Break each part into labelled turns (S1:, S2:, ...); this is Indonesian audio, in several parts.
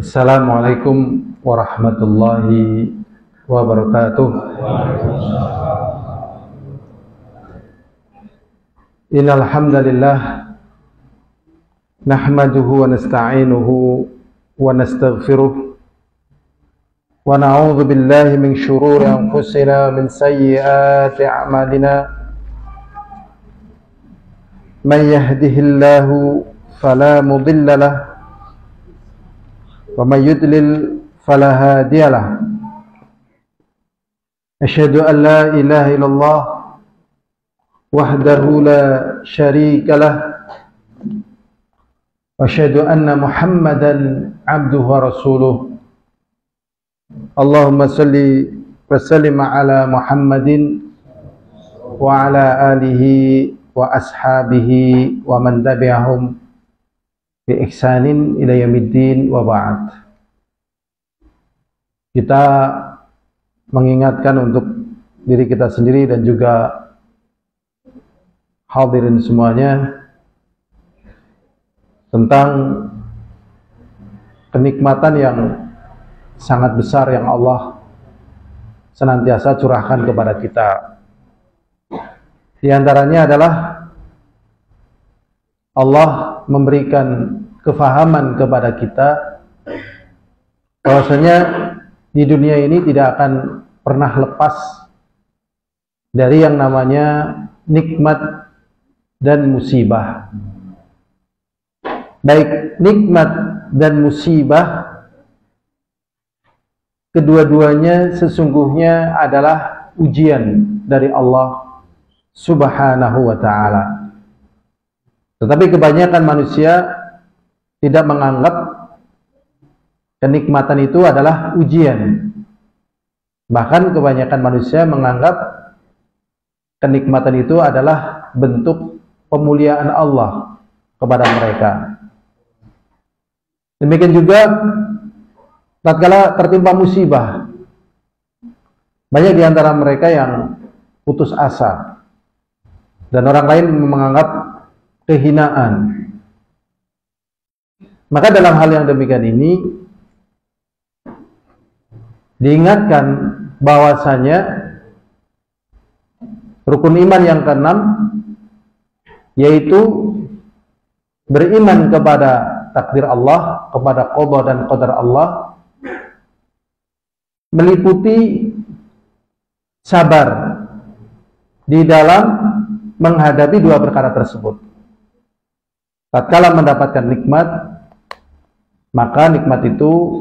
S1: Assalamualaikum warahmatullahi wabarakatuh. Innal hamdalillah nahmaduhu wa nasta'inuhu wa nastaghfiruh wa na'udzu billahi min shururi anfusina min sayyiati a'malina. Man yahdihillahu fala mudilla lahu wa may yudlil fala hadiya lahu. Asyhadu an la ilaha illallah wahdahu la syarika lah wa asyhadu anna Muhammadan abduhu wa rasuluh. Allahumma salli wa sallim ala Muhammadin wa ala alihi wa ashabihi wa man tabi'ahum bi ihsanin ila yaumiddin wa ba'd. Kita mengingatkan untuk diri kita sendiri dan juga hadirin semuanya tentang kenikmatan yang sangat besar yang Allah senantiasa curahkan kepada kita. Di antaranya adalah Allah memberikan kefahaman kepada kita bahwasanya di dunia ini tidak akan pernah lepas dari yang namanya nikmat dan musibah. Baik nikmat dan musibah, kedua-duanya sesungguhnya adalah ujian dari Allah Subhanahu wa ta'ala. Tetapi kebanyakan manusia tidak menganggap kenikmatan itu adalah ujian. Bahkan kebanyakan manusia menganggap kenikmatan itu adalah bentuk pemuliaan Allah kepada mereka. Demikian juga tatkala tertimpa musibah, banyak di antara mereka yang putus asa dan orang lain menganggap kehinaan. Maka dalam hal yang demikian ini diingatkan bahwasanya rukun iman yang keenam, yaitu beriman kepada takdir Allah, kepada qada dan qadar Allah, meliputi sabar di dalam menghadapi dua perkara tersebut. Tatkala mendapatkan nikmat, maka nikmat itu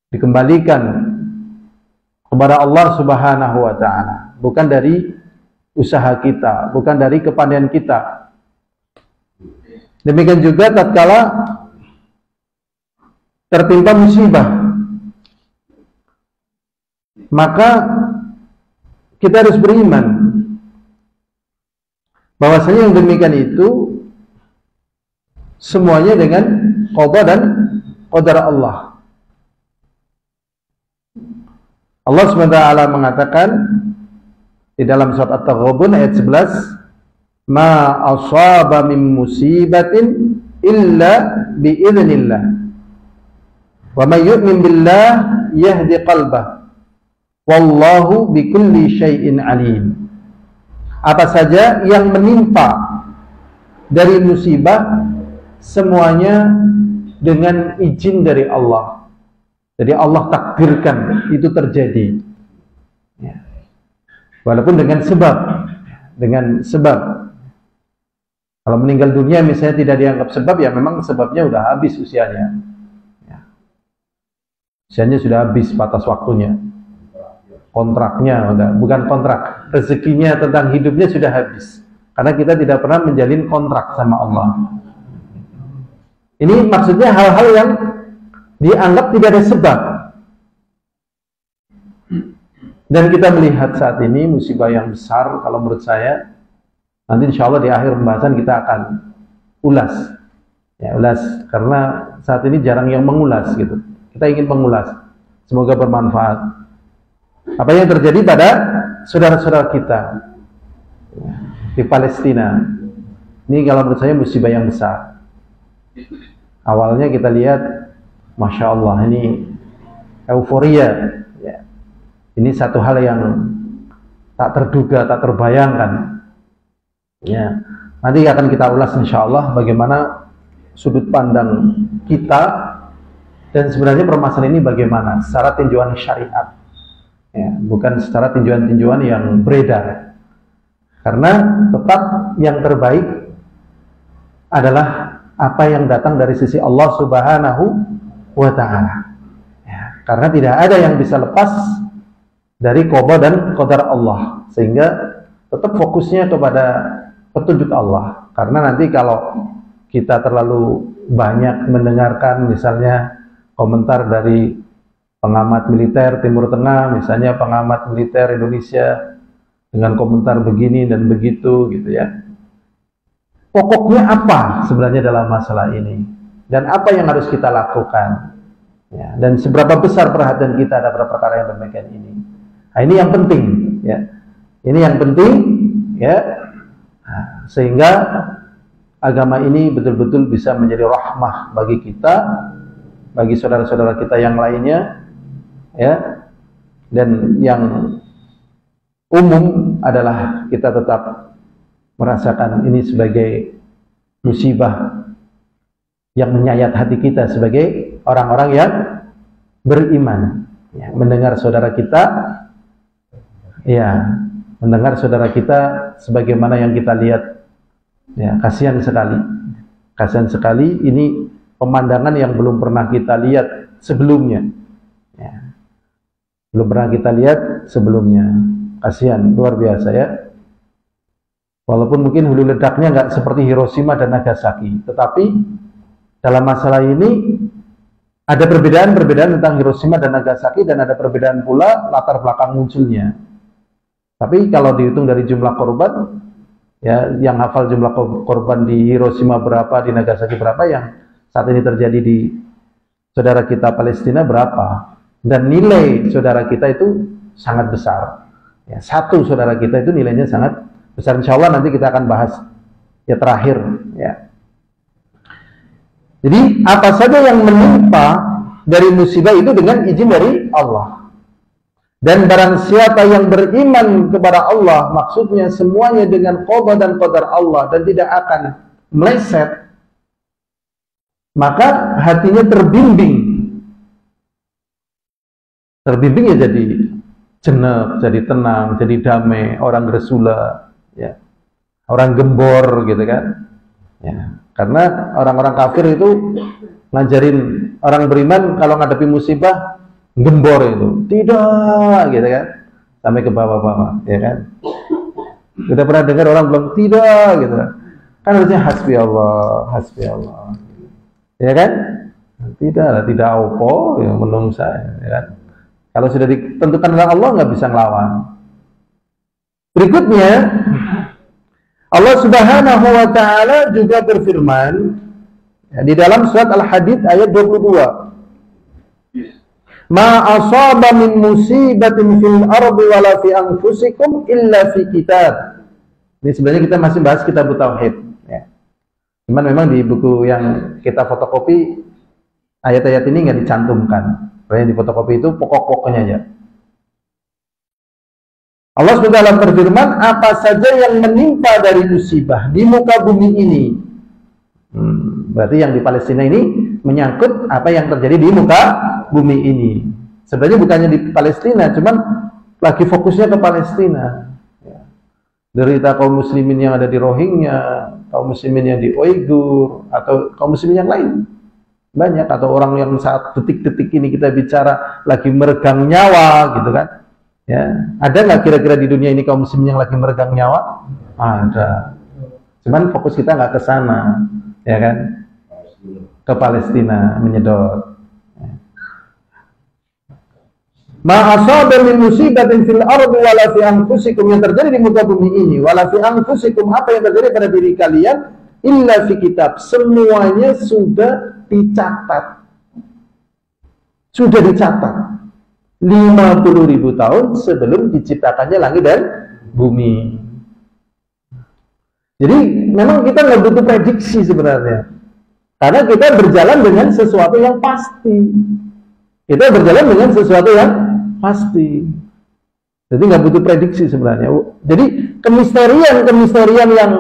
S1: dikembalikan kepada Allah Subhanahu wa ta'ala, bukan dari usaha kita, bukan dari kepandaian kita. Demikian juga tatkala tertimpa musibah, maka kita harus beriman bahwasanya yang demikian itu semuanya dengan qada dan qadar Allah. Allah SWT mengatakan di dalam surat At-Taghabun ayat 11, ma asaba min musibatin illa biiznillah wa may yu'min billah yahdi qalbah wallahu bikulli syai'in alim. Apa saja yang menimpa dari musibah, semuanya dengan izin dari Allah. Jadi Allah takdirkan itu terjadi, ya. Walaupun dengan sebab. Kalau meninggal dunia misalnya tidak dianggap sebab, ya memang sebabnya sudah habis usianya, ya. Usianya sudah habis batas waktunya, kontraknya bukan kontrak, rezekinya tentang hidupnya sudah habis, karena kita tidak pernah menjalin kontrak sama Allah. Ini maksudnya hal-hal yang dianggap tidak ada sebab. Dan kita melihat saat ini musibah yang besar, kalau menurut saya, nanti insya Allah di akhir pembahasan kita akan ulas. Ya, ulas, karena saat ini jarang yang mengulas gitu. Kita ingin mengulas. Semoga bermanfaat. Apa yang terjadi pada saudara-saudara kita di Palestina. Ini kalau menurut saya musibah yang besar. Awalnya kita lihat Masya Allah, ini euforia. Ya. Ini satu hal yang tak terduga, tak terbayangkan. Ya. Nanti akan kita ulas insya Allah bagaimana sudut pandang kita dan sebenarnya permasalahan ini bagaimana secara tinjauan syariat. Ya, bukan secara tinjauan-tinjauan yang beredar. Karena tetap yang terbaik adalah apa yang datang dari sisi Allah Subhanahu wa ta'ala. Ya, karena tidak ada yang bisa lepas dari qada dan qadar Allah, sehingga tetap fokusnya kepada petunjuk Allah. Karena nanti kalau kita terlalu banyak mendengarkan misalnya komentar dari pengamat militer Timur Tengah, misalnya pengamat militer Indonesia dengan komentar begini dan begitu gitu ya. Pokoknya apa sebenarnya dalam masalah ini dan apa yang harus kita lakukan ya, dan seberapa besar perhatian kita terhadap perkara yang demikian ini. Nah, ini yang penting ya. Ini yang penting ya. Nah, sehingga agama ini betul-betul bisa menjadi rahmah bagi kita, bagi saudara-saudara kita yang lainnya ya. Dan yang umum adalah kita tetap merasakan ini sebagai musibah yang menyayat hati kita sebagai orang-orang yang beriman ya, mendengar saudara kita ya, mendengar saudara kita sebagaimana yang kita lihat ya, kasihan sekali ini pemandangan yang belum pernah kita lihat sebelumnya ya. Belum pernah kita lihat sebelumnya, kasihan, luar biasa ya. Walaupun mungkin hulu ledaknya nggak seperti Hiroshima dan Nagasaki, tetapi dalam masalah ini ada perbedaan-perbedaan tentang Hiroshima dan Nagasaki, dan ada perbedaan pula latar belakang munculnya. Tapi kalau dihitung dari jumlah korban, ya, yang hafal jumlah korban di Hiroshima berapa, di Nagasaki berapa, yang saat ini terjadi di saudara kita Palestina berapa, dan nilai saudara kita itu sangat besar. Ya, satu saudara kita itu nilainya sangat besar. Insya Allah nanti kita akan bahas ya terakhir ya. Jadi apa saja yang menimpa dari musibah itu dengan izin dari Allah. Dan barang siapa yang beriman kepada Allah, maksudnya semuanya dengan qada dan qadar Allah dan tidak akan meleset, maka hatinya terbimbing. Terbimbing ya jadi jenak, jadi tenang, jadi damai, orang resula ya, orang gembor gitu kan ya. Karena orang-orang kafir itu ngajarin orang beriman kalau ngadepi musibah gembor itu tidak gitu kan, sampai ke bawah-bawah ya kan. Kita pernah dengar orang bilang tidak gitu kan, harusnya hasbi Allah ya kan, tidak opo ya, menurut saya ya kan. Kalau sudah ditentukan oleh Allah nggak bisa ngelawan. Berikutnya Allah Subhanahu wa ta'ala juga berfirman ya, di dalam surat Al-Hadid ayat 22, ma asaba min musibatin fil ardi wala fi anfusikum illa fi kitab. Ini sebenarnya kita masih bahas kitab tauhid ya. Cuman memang di buku yang kita fotokopi ayat-ayat ini nggak dicantumkan. Yang di fotokopi itu pokok-pokoknya aja. Allah SWT berfirman, apa saja yang menimpa dari musibah di muka bumi ini. Berarti yang di Palestina ini menyangkut apa yang terjadi di muka bumi ini. Sebenarnya bukannya di Palestina, cuman lagi fokusnya ke Palestina. Derita kaum muslimin yang ada di Rohingya, kaum muslimin yang di Uighur, atau kaum muslimin yang lain. Banyak, atau orang yang saat detik-detik ini kita bicara lagi meregang nyawa gitu kan. Ya, ada nggak kira-kira di dunia ini kaum muslimin yang lagi meregang nyawa? Ada. Cuman fokus kita nggak ke sana, ya kan? Ke Palestina menyedot. Ma asaba min musibatin fil ardi wala fi anfusikum, yang terjadi di muka bumi ini, wala fi anfusikum, apa yang terjadi pada diri kalian, illa fi kitab, semuanya sudah dicatat. Sudah dicatat. 50.000 tahun sebelum diciptakannya langit dan bumi. Jadi memang kita nggak butuh prediksi sebenarnya. Karena kita berjalan dengan sesuatu yang pasti. Kita berjalan dengan sesuatu yang pasti. Jadi nggak butuh prediksi sebenarnya. Jadi kemisterian yang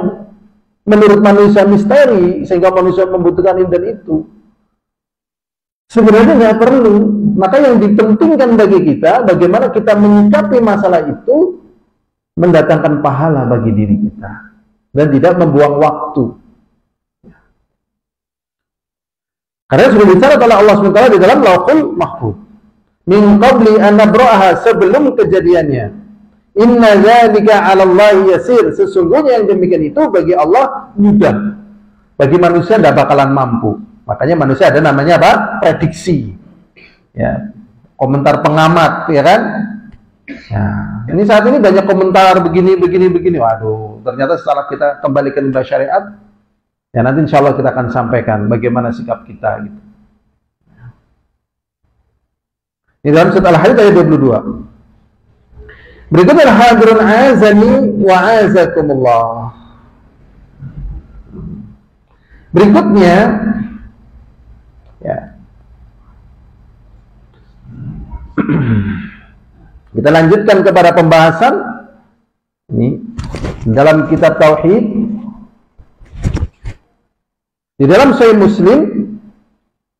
S1: menurut manusia misteri, sehingga manusia membutuhkan ini dan itu, sebenarnya nggak perlu. Maka yang dipentingkan bagi kita, bagaimana kita menyikapi masalah itu, mendatangkan pahala bagi diri kita. Dan tidak membuang waktu. Karena sudah bicara oleh Allah SWT di dalam Lauhul Mahfuz. Min qabli an nabra'aha, sebelum kejadiannya. Inna dzalika 'ala Allahi yasir. Sesungguhnya yang demikian itu bagi Allah mudah. Bagi manusia tidak bakalan mampu. Makanya manusia ada namanya apa? Prediksi. Ya. Komentar pengamat, ya kan? Ya. Ini saat ini banyak komentar begini. Waduh, ternyata setelah kita kembalikan kepada syariat, ya nanti insya Allah kita akan sampaikan bagaimana sikap kita gitu. Ini dalam surat Al-Hadid ayat 22. Berikutnya hadirun azani wa azakumullah. Berikutnya ya. Kita lanjutkan kepada pembahasan ini dalam kitab tauhid. Di dalam Sahih Muslim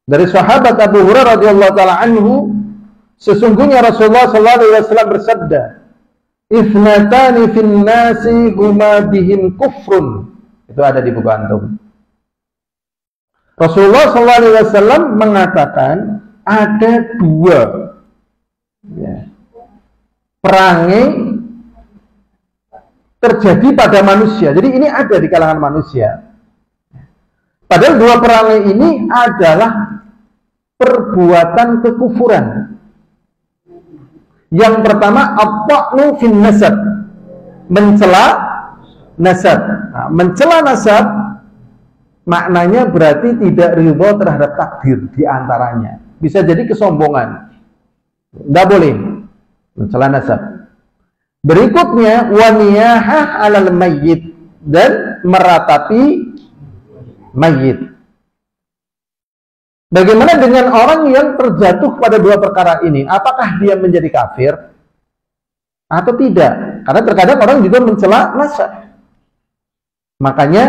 S1: dari sahabat Abu Hurairah radhiyallahu taala anhu, sesungguhnya Rasulullah sallallahu alaihi wasallam bersabda, "Ithnatani fin nasi huma bihim kufrun." Itu ada di buku antum. Rasulullah sallallahu alaihi wasallam mengatakan ada dua ya, perangai terjadi pada manusia. Jadi ini ada di kalangan manusia. Padahal dua perangai ini adalah perbuatan kekufuran. Yang pertama, at-ta'nu fin nasab, mencela nasab. Nah, mencela nasab maknanya berarti tidak ridho terhadap takdir di antaranya. Bisa jadi kesombongan. Tidak boleh mencela nasab. Berikutnya, wa niyahah 'alal mayyit, dan meratapi mayit. Bagaimana dengan orang yang terjatuh pada dua perkara ini? Apakah dia menjadi kafir atau tidak? Karena terkadang orang juga mencela nasab. Makanya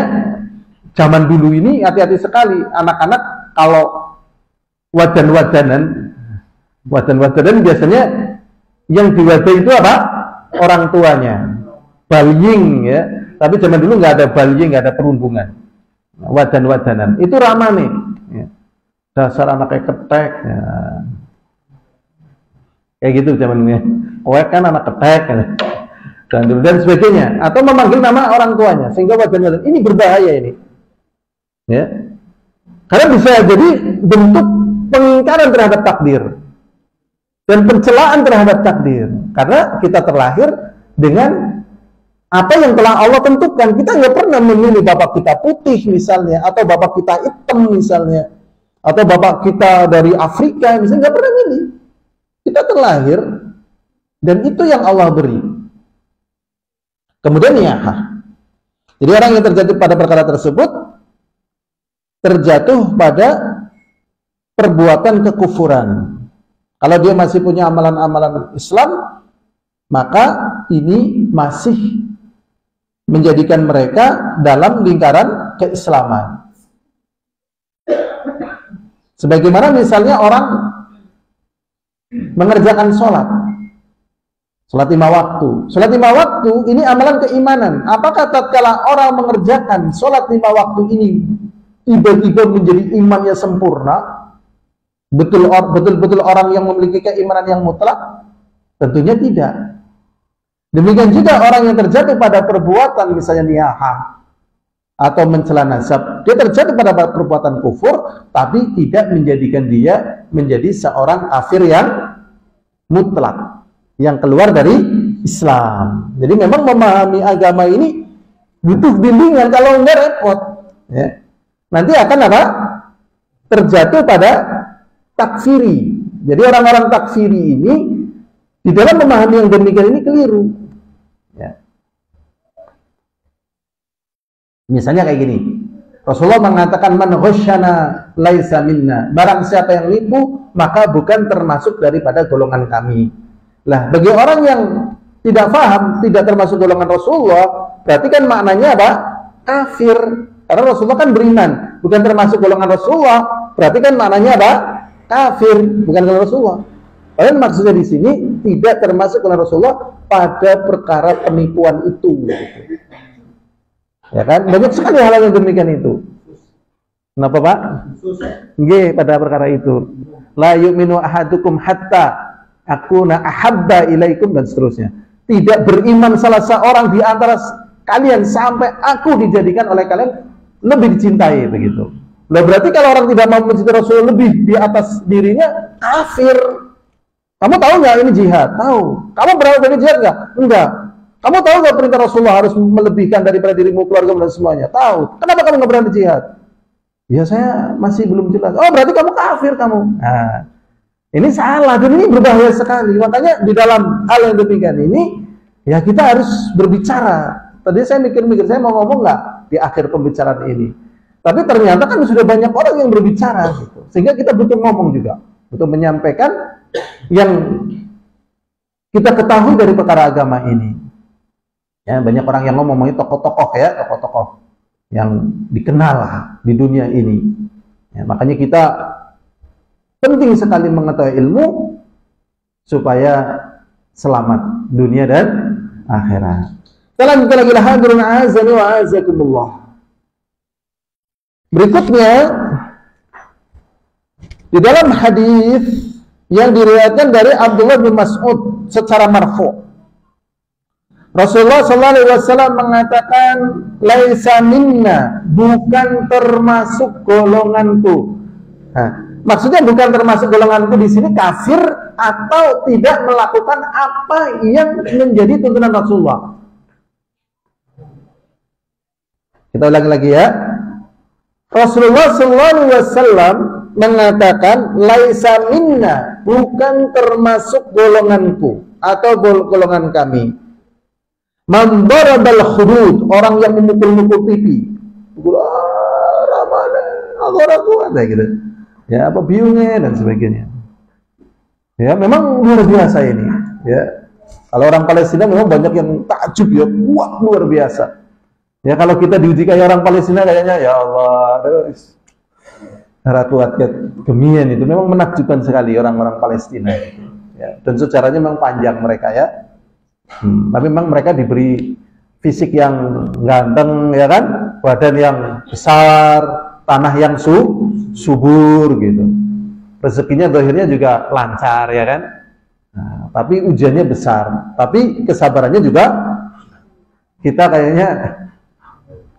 S1: zaman dulu ini hati-hati sekali. Anak-anak kalau wadan-wadanan biasanya yang diwadahi itu apa? Orang tuanya. Balying ya. Tapi zaman dulu nggak ada balying, nggak ada perundungan. Wadan-wadanan itu ramah nih ya. Dasar anaknya ketek ya. Kayak gitu zamannya. Wek kan anak ketek ya. Dan sebagainya, atau memanggil nama orang tuanya sehingga wadan-wadanan ini berbahaya ini ya. Karena bisa jadi bentuk pengingkaran terhadap takdir dan pencelaan terhadap takdir, karena kita terlahir dengan apa yang telah Allah tentukan. Kita nggak pernah memilih bapak kita putih misalnya, atau bapak kita hitam misalnya, atau bapak kita dari Afrika misalnya, nggak pernah milih. Kita terlahir dan itu yang Allah beri. Kemudian niyahah. Jadi orang yang terjatuh pada perkara tersebut terjatuh pada perbuatan kekufuran. Kalau dia masih punya amalan-amalan Islam, maka ini masih menjadikan mereka dalam lingkaran keislaman. Sebagaimana misalnya orang mengerjakan sholat 5 waktu. Sholat 5 waktu ini amalan keimanan. Apakah tatkala orang mengerjakan sholat 5 waktu ini tiba-tiba menjadi imannya sempurna? Betul-betul orang yang memiliki keimanan yang mutlak? Tentunya tidak. Demikian juga orang yang terjatuh pada perbuatan misalnya niyahah atau mencela nasab, dia terjatuh pada perbuatan kufur, tapi tidak menjadikan dia menjadi seorang kafir yang mutlak, yang keluar dari Islam. Jadi memang memahami agama ini butuh bimbingan, kalau enggak repot ya. Nanti akan apa? Terjatuh pada takfiri. Jadi orang-orang takfiri ini di dalam memahami yang demikian ini keliru ya. Misalnya kayak gini, Rasulullah mengatakan man ghasyana laisa minna. Barang siapa yang nipu maka bukan termasuk daripada golongan kami. Lah, bagi orang yang tidak paham, tidak termasuk golongan Rasulullah, berarti kan maknanya apa? Kafir. Karena Rasulullah kan beriman, bukan termasuk golongan Rasulullah. Berarti kan maknanya apa? Kafir, bukan golongan Rasulullah. Padahal maksudnya di sini tidak termasuk golongan Rasulullah pada perkara penipuan itu. Ya kan? Banyak sekali hal yang demikian itu. Kenapa, Pak? Nggih, pada perkara itu. La yu'minu ahadukum hatta akuna ahabba ilaikum, dan seterusnya. Tidak beriman salah seorang di antara kalian sampai aku dijadikan oleh kalian lebih dicintai, begitu. Nah, berarti kalau orang tidak mau mencintai Rasul lebih di atas dirinya, kafir. Kamu tahu nggak ini jihad? Tahu. Kamu berapa dari jihad nggak? Enggak. Kamu tahu nggak perintah Rasulullah harus melebihkan daripada dirimu, keluargamu, dan semuanya? Tahu. Kenapa kamu nggak berani jihad? Ya saya masih belum jelas. Oh, berarti kamu kafir kamu. Nah, ini salah dan ini berbahaya sekali. Makanya di dalam hal yang demikian ini, ya kita harus berbicara. Tadi saya mikir-mikir, saya mau ngomong nggak di akhir pembicaraan ini. Tapi ternyata kan sudah banyak orang yang berbicara, gitu. Sehingga kita butuh ngomong juga, butuh menyampaikan yang kita ketahui dari perkara agama ini. Ya, banyak orang yang ngomongnya tokoh-tokoh ya, tokoh-tokoh yang dikenal di dunia ini. Ya, makanya kita penting sekali mengetahui ilmu supaya selamat dunia dan akhirat. Kita lanjutkan lagi, hadirin azani wa azakumullah. Berikutnya di dalam hadis yang diriwayatkan dari Abdullah bin Mas'ud secara marfu', Rasulullah SAW mengatakan, laisa minna, bukan termasuk golonganku. Nah, maksudnya bukan termasuk golonganku di sini kafir atau tidak melakukan apa yang menjadi tuntunan Rasulullah. Kita ulangi lagi ya. Rasulullah SAW mengatakan, laisa minna, bukan termasuk golonganku atau golongan kami. Man darabal khudud, orang yang memukul-mukul pipi. Pukul Ramadan, aku ada gitu. Ya, apa biungnya dan sebagainya. Ya, memang luar biasa ini, ya. Kalau orang Palestina memang banyak yang takjub ya, wah luar biasa. Ya, kalau kita diuji kayak orang Palestina kayaknya ya Allah, terus kuat gemian itu memang menakjubkan sekali orang-orang Palestina. Ya, dan sejarahnya memang panjang mereka ya. Tapi memang mereka diberi fisik yang ganteng ya kan, badan yang besar, tanah yang subur gitu. Rezekinya akhirnya juga lancar ya kan. Nah, tapi ujiannya besar, tapi kesabarannya juga kita kayaknya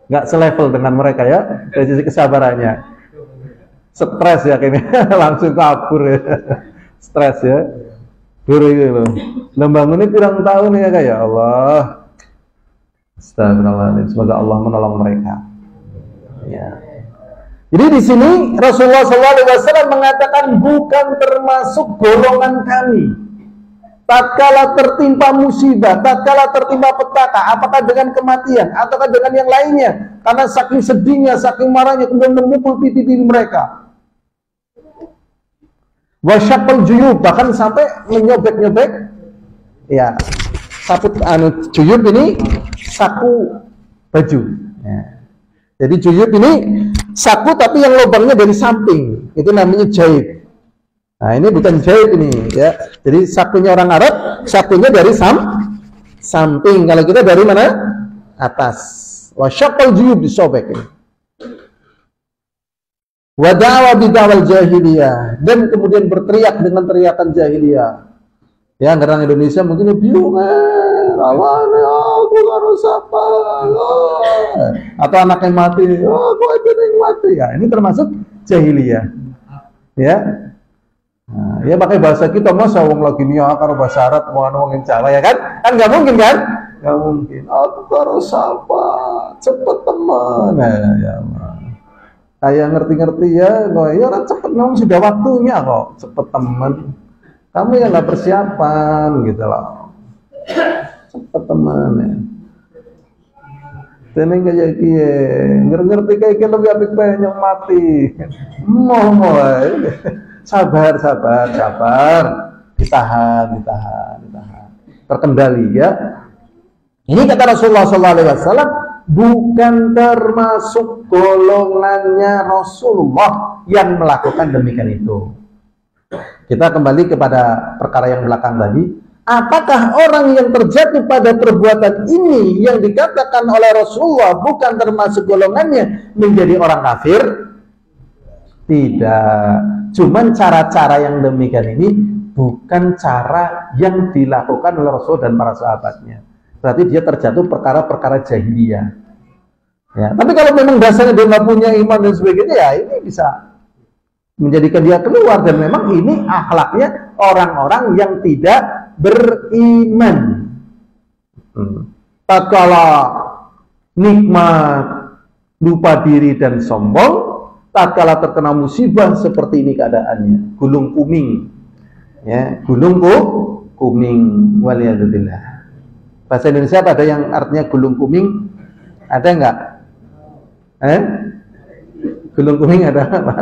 S1: nggak selevel dengan mereka ya dari sisi kesabarannya. Stres ya kayaknya langsung kabur ya. Stres ya. Guru itu loh. Lembangun ini kurang tahu nih ya Allah. Astagfirullahaladzim. Semoga Allah menolong mereka. Ya. Jadi di sini Rasulullah SAW mengatakan bukan termasuk golongan kami. Tatkala tertimpa musibah, tatkala tertimpa petaka, apakah dengan kematian ataukah dengan yang lainnya, karena saking sedihnya, saking marahnya, kemudian memukul pipi-pipi mereka. Wasyaqal juyub, bahkan sampai menyobek-nyobek ya saput juyub ini saku baju ya. Jadi juyub ini saku tapi yang lubangnya dari samping, itu namanya jaib. Nah, ini bukan jaib ini ya. Jadi sakunya orang Arab, sakunya dari samping. Kalau kita dari mana? Atas. Wasyaqal juyub, disobek ini. Wa da'wa bid'awal jahiliyah, dan kemudian berteriak dengan teriakan jahiliyah. Ya, orang Indonesia mungkin bingung, rawane aku karo sapa. Atau anak yang mati, aku aja yang mati. Ya, ini termasuk jahiliyah. Ya. Nah, ya pakai bahasa kita masa wong lagi niat karo bahasa Arab mau ngomongin Jawa ya kan? Kan enggak mungkin kan? Enggak mungkin. Aku karo sapa, cepet teman. Ya Allah. Kayak ngerti-ngerti ya, ya orang cepet, memang sudah waktunya kok, cepet teman. Kamu yang nggak persiapan gitu loh, cepet teman ya. Teneng kaya kiye, ngerti kayak lebih apik banyak mati. Mau, sabar, ditahan. Terkendali ya. Ini kata Rasulullah SAW, bukan termasuk golongannya Rasulullah yang melakukan demikian itu. Kita kembali kepada perkara yang belakang tadi. Apakah orang yang terjatuh pada perbuatan ini yang dikatakan oleh Rasulullah bukan termasuk golongannya menjadi orang kafir? Tidak. Cuman cara-cara yang demikian ini bukan cara yang dilakukan oleh Rasul dan para sahabatnya. Berarti dia terjatuh perkara-perkara jahiliyah. Ya, tapi kalau memang dasarnya dia nggak punya iman dan sebagainya, ya ini bisa menjadikan dia keluar, dan memang ini akhlaknya orang-orang yang tidak beriman. Tatkala nikmat lupa diri dan sombong, tatkala terkena musibah seperti ini keadaannya, gulung kuming, ya, gulung kuming, waliyadzubillah. Bahasa Indonesia ada yang artinya gulung kuming? Ada enggak? Gulung kuming ada apa?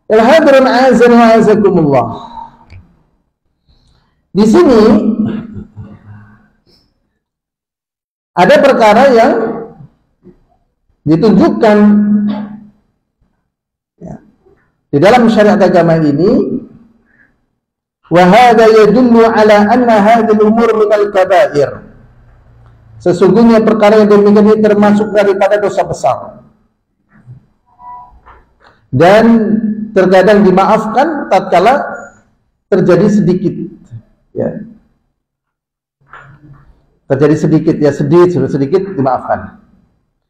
S1: Al-hadirin azan wa azakumullah. Di sini ada perkara yang ditunjukkan ya, di dalam syariat agama ini, wa hadza yadullu ala anna hadhihi al-umur min al-kaba'ir. Sesungguhnya perkara yang demikian ini termasuk daripada dosa besar. Dan terkadang dimaafkan tatkala terjadi sedikit, ya. Terjadi sedikit, ya, sedikit dimaafkan.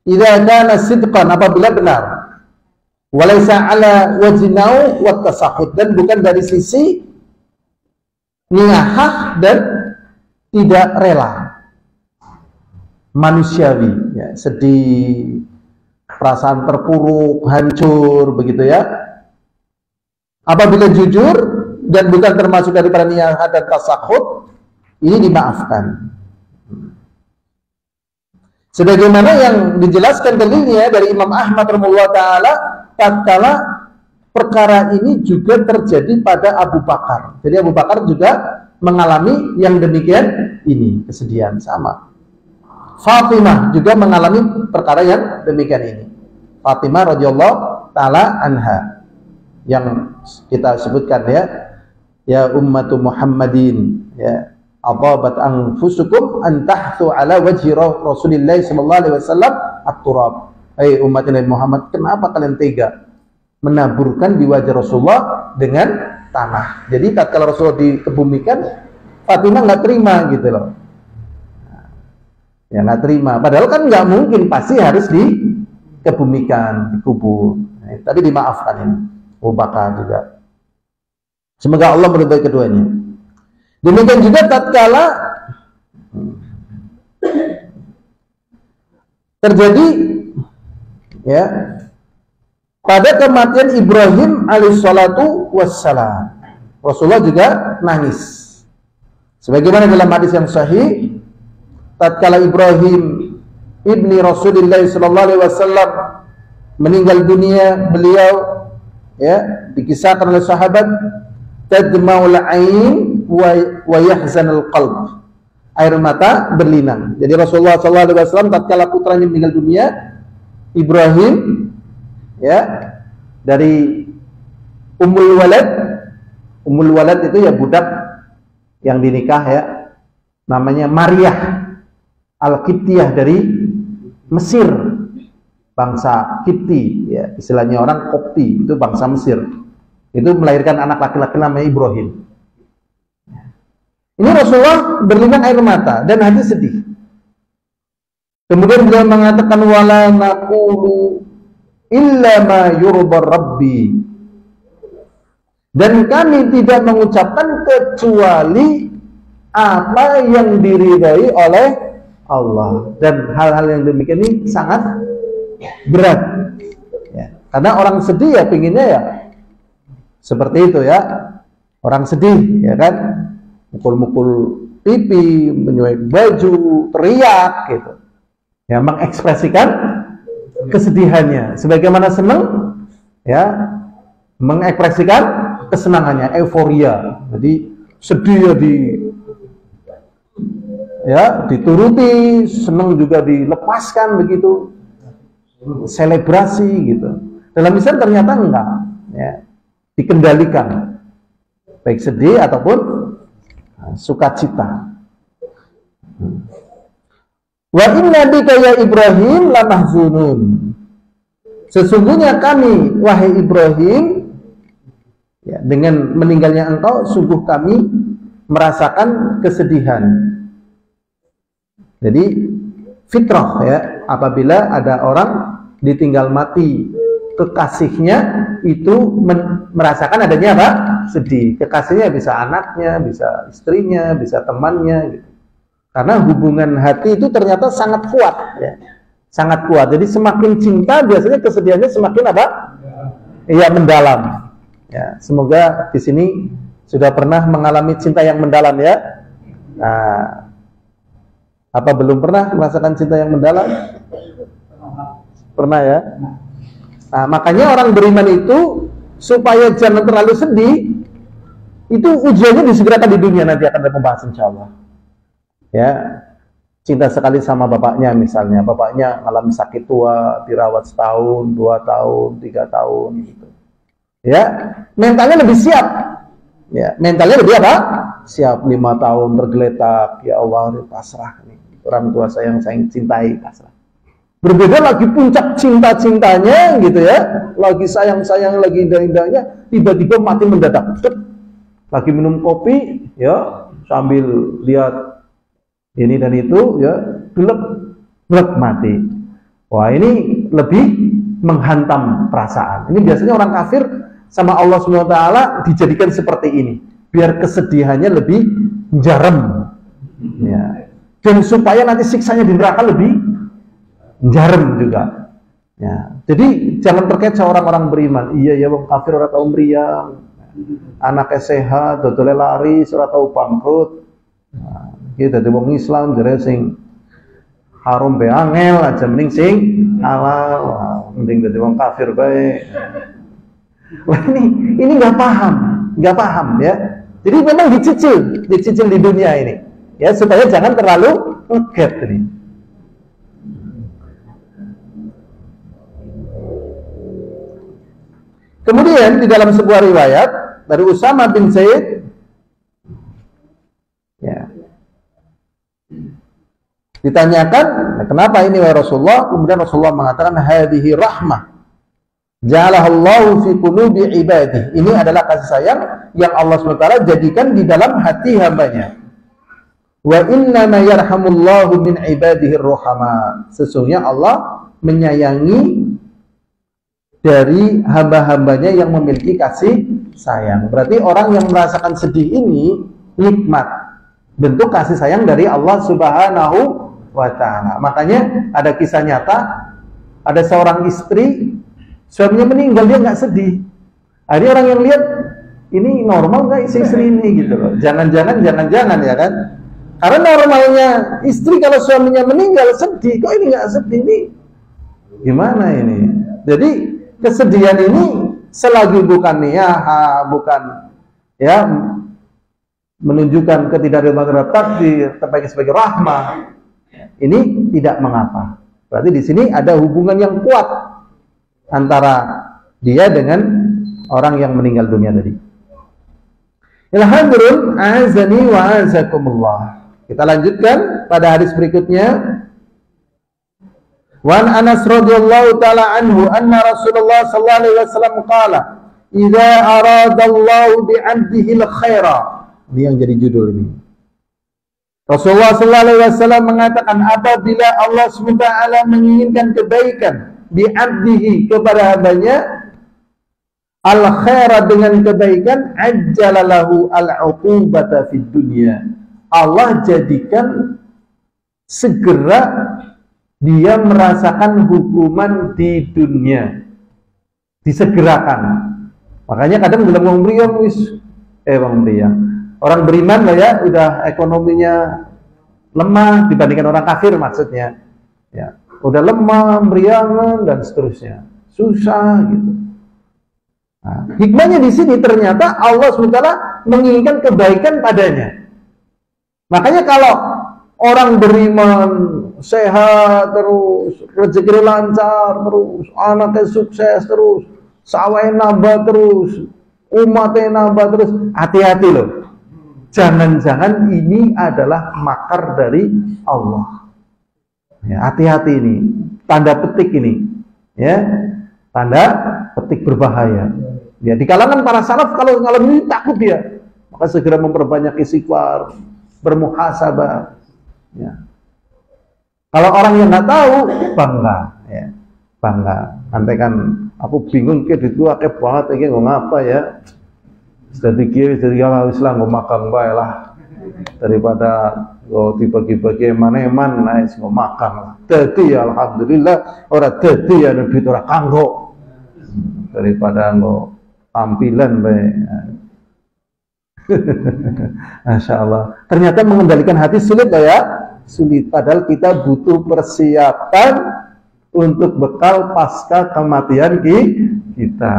S1: Idza kana sidqan, apabila benar. Walaysa ala wajnau wa tasahhud, dan bukan dari sisi niyahah dan tidak rela, manusiawi, ya, sedih, perasaan terpuruk, hancur, begitu ya. Apabila jujur dan bukan termasuk daripada niyahah dan tasahhud, ini dimaafkan. Sebagaimana yang dijelaskan dalilnya dari Imam Ahmad rahimahullah taala, tatkala perkara ini juga terjadi pada Abu Bakar. Jadi Abu Bakar juga mengalami yang demikian ini, kesedihan sama. Fatimah juga mengalami perkara yang demikian ini. Fatimah radhiyallahu taala anha, yang kita sebutkan ya ummatu Muhammadin, ya, adabat anfusukum an tahthu ala wajhi Rasulillah sallallahu alaihi wasallam at-turab. Hai umat Nabi Muhammad, kenapa kalian tega menaburkan di wajah Rasulullah dengan tanah? Jadi tatkala Rasulullah dikebumikan, Fatimah nggak terima gitu loh. Ya nggak terima. Padahal kan nggak mungkin, pasti harus dikebumikan, dikubur. Nah, tapi dimaafkan ini. Abu Bakar juga. Semoga Allah meridai keduanya. Demikian juga tatkala terjadi ya pada kematian Ibrahim alaihissalatu wassalam, Rasulullah juga nangis. Sebagaimana dalam hadis yang sahih, tatkala Ibrahim ibni Rasulullah sallallahu alaihi wasallam meninggal dunia, beliau ya dikisahkan oleh sahabat, tadma'ul ain wa yahzanul qalb, air mata berlinang. Jadi Rasulullah SAW tatkala putranya meninggal dunia, Ibrahim ya dari Ummul Walad itu ya budak yang dinikah ya, namanya Maryah Al-Qibtiyah dari Mesir, bangsa Kipti ya, istilahnya orang Kopti, itu bangsa Mesir. Itu melahirkan anak laki-laki namanya Ibrahim. Ini Rasulullah berlinang air mata dan hati sedih. Kemudian beliau mengatakan, wala naqulu illa ma yurba rabbi, dan kami tidak mengucapkan kecuali apa yang diridai oleh Allah. Dan hal-hal yang demikian ini sangat berat ya. Karena orang sedih ya pinginnya ya seperti itu ya, orang sedih, ya kan, mukul-mukul pipi, menyuai baju, teriak gitu. Ya, mengekspresikan kesedihannya. Sebagaimana senang, ya, mengekspresikan kesenangannya, euforia. Jadi sedih ya dituruti, senang juga dilepaskan begitu, selebrasi gitu. Dalam Islam ternyata enggak, ya, dikendalikan, baik sedih ataupun sukacita. Wa inna bika ya Ibrahim lamahzunun. Sesungguhnya kami, wahai Ibrahim, ya, dengan meninggalnya engkau, sungguh kami merasakan kesedihan. Jadi fitrah, ya, apabila ada orang ditinggal mati kekasihnya, itu merasakan adanya apa? Sedih. Kekasihnya bisa anaknya, bisa istrinya, bisa temannya gitu. Karena hubungan hati itu ternyata sangat kuat, ya. Sangat kuat. Jadi semakin cinta biasanya kesedihannya semakin apa? Iya, mendalam. Ya, semoga di sini sudah pernah mengalami cinta yang mendalam, ya. Nah, apa belum pernah merasakan cinta yang mendalam? Pernah, ya. Nah, makanya orang beriman itu supaya jangan terlalu sedih, itu ujiannya disegerakan di dunia, nanti akan ada pembahasan insyaallah. Ya, cinta sekali sama bapaknya misalnya, bapaknya mengalami sakit tua, dirawat setahun, 2 tahun, 3 tahun gitu. Ya, mentalnya lebih siap. Ya, mentalnya lebih apa? Siap. 5 tahun tergeletak, ya Allah, pasrah nih. Orang tua saya yang saya cintai, pasrah. Berbeda lagi puncak cinta-cintanya gitu, ya. Lagi sayang-sayang, lagi indah-indahnya, tiba-tiba mati mendadak. Lagi minum kopi, ya, sambil lihat ini dan itu, ya, gelap mati. Wah, ini lebih menghantam perasaan. Ini biasanya orang kafir sama Allah SWT dijadikan seperti ini, biar kesedihannya lebih jarem, ya. Dan supaya nanti siksanya di neraka lebih jarem juga, ya. Jadi jangan terkecoh orang-orang beriman. Iya ya, wong kafir ora tau mriyang, anaknya sehat, dodole laris, ora tau bangkrut. Nah, kita dadi wong Islam jare sing harum be angel aja, mending sing halal. Wah, mending dadi wong kafir bae. Wah, ini nggak paham, ya. Jadi memang dicicil di dunia ini, ya, supaya jangan terlalu ngeget ini. Kemudian di dalam sebuah riwayat dari Usama bin Zaid, ya, ditanyakan, kenapa ini wahai Rasulullah? Kemudian Rasulullah mengatakan, hadhihi rahmah ja'alahallahu fi qulubi ibadihi. Ini adalah kasih sayang yang Allah SWT jadikan di dalam hati hambanya. Wa inna ma yarhamullahu min ibadihi ruhama. Sesungguhnya Allah menyayangi dari hamba-hambanya yang memiliki kasih sayang. Berarti orang yang merasakan sedih ini nikmat, bentuk kasih sayang dari Allah Subhanahu wa ta'ala. Makanya ada kisah nyata, ada seorang istri, suaminya meninggal, dia nggak sedih. Ada orang yang lihat, ini normal nggak istri ini gitu loh. Jangan-jangan ya kan? Karena normalnya istri kalau suaminya meninggal sedih, kok ini nggak sedih nih? Gimana ini? Jadi kesedihan ini selagi bukan niyaha, bukan, ya, menunjukkan ketidakadilan terhadap takdir, tapi sebagai rahmah, ini tidak mengapa. Berarti di sini ada hubungan yang kuat antara dia dengan orang yang meninggal dunia tadi. Alhamdulillah, azani wa azakumullah. Kita lanjutkan pada hadis berikutnya. Wan Anas radhiyallahu taala anhu anna Rasulullah sallallahu alaihi wasallam qala, "Idza aradallahu bi 'abdihi al-khaira." Ini yang jadi judul ini. Rasulullah sallallahu alaihi wasallam mengatakan, apabila Allah SWT menginginkan kebaikan bi 'abdihi kepada hambanya, al-khaira dengan kebaikan, ajjalalahu al-'uqubata fid dunya. Allah jadikan segera dia merasakan hukuman di dunia, disegerakan. Makanya kadang bilang wong priya wis Wong meriang. Orang beriman lah ya, udah ekonominya lemah dibandingkan orang kafir maksudnya. Ya, udah lemah, meriangan dan seterusnya. Susah gitu. Nah, hikmahnya di sini ternyata Allah SWT menginginkan kebaikan padanya. Makanya kalau orang beriman sehat terus, rezeki lancar terus, anaknya sukses terus, sawahnya nambah terus, umatnya nambah terus, hati-hati loh. Jangan-jangan ini adalah makar dari Allah. Ya, hati-hati ini, tanda petik ini, ya, tanda petik berbahaya. Ya, di kalangan para salaf kalau ngalamin ini takut dia, maka segera memperbanyak istighfar, bermuhasabah. Ya. Kalau orang yang nggak tahu, bangga, ya, bangga. Nanti kan aku bingung ke duit gua akeh banget, iki ngapa ya? Jadi kiri, jadi kalau Islam mau makan baik lah daripada dibagi-bagi eman-eman, naik mau makan lah. Jadi alhamdulillah orang jadi ya duit orang kanggo daripada ngo tampilan baik. Masya Allah. Ternyata mengendalikan hati sulit lah ya, sulit. Padahal kita butuh persiapan untuk bekal pasca kematian kita.